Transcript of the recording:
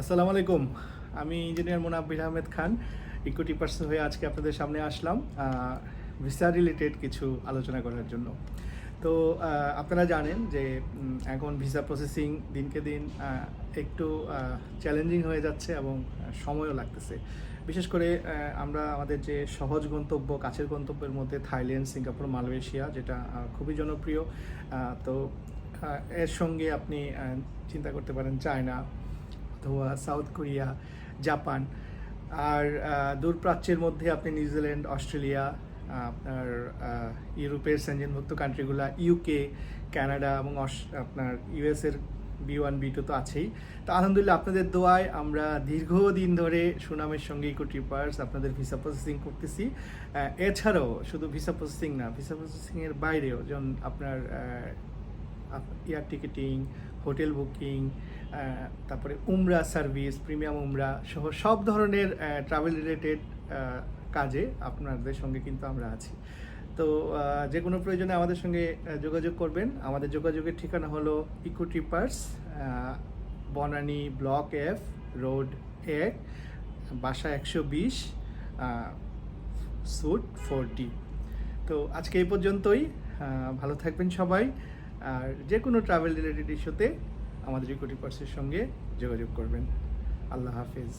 আসসালামু আলাইকুম। আমি engineer মোনাব্বির Ahmed Khan, equity person হয়ে আজকে আপনাদের সামনে আসলাম ভিসা রিলেটেড কিছু আলোচনা করার জন্য। তো আপনারা জানেন যে এখন ভিসা প্রসেসিং দিনকে দিন একটু চ্যালেঞ্জিং হয়ে যাচ্ছে এবং সময়ও লাগতেছে। বিশেষ করে আমরা আমাদের যে সহজ গন্তব্য, কাছের গন্তব্যের মধ্যে থাইল্যান্ড, সিঙ্গাপুর, মালয়েশিয়া, যেটা খুবই জনপ্রিয়। তো এর সঙ্গে আপনি চিন্তা করতে পারেন চায়না অথবা সাউথ কোরিয়া, জাপান। আর দূরপ্রাচ্যের মধ্যে আপনি নিউজিল্যান্ড, অস্ট্রেলিয়া, আপনার ইউরোপের সেনজেনভুক্ত কান্ট্রিগুলো, ইউকে, কানাডা এবং আপনার ইউএসের B1 B2 তো আছেই। তো আলহামদুলিল্লাহ আপনাদের দোয়ায় আমরা দীর্ঘদিন ধরে সুনামের সঙ্গে ইকোট্রিপার্স আপনাদের ভিসা প্রসেসিং করতেছি। এছাড়াও শুধু ভিসা প্রসেসিং না, ভিসা প্রসেসিংয়ের বাইরেও যেমন আপনার এয়ার টিকেটিং, হোটেল বুকিং, তারপরে উমরা সার্ভিস, প্রিমিয়াম উমরা সহ সব ধরনের ট্রাভেল রিলেটেড কাজে আপনাদের সঙ্গে কিন্তু আমরা আছি। তো যে কোনো প্রয়োজনে আমাদের সঙ্গে যোগাযোগ করবেন। আমাদের যোগাযোগের ঠিকানা হলো ইকোট্রিপার্স, বনানী ব্লক F, রোড 1, বাসা 120, স্যুট 4D। তো আজকে এই পর্যন্তই। ভালো থাকবেন সবাই। আর যে কোনো ট্রাভেল রিলেটেড ইস্যুতে আমাদের ইকোট্রিপার্সের সঙ্গে যোগাযোগ করবেন। আল্লাহ হাফেজ।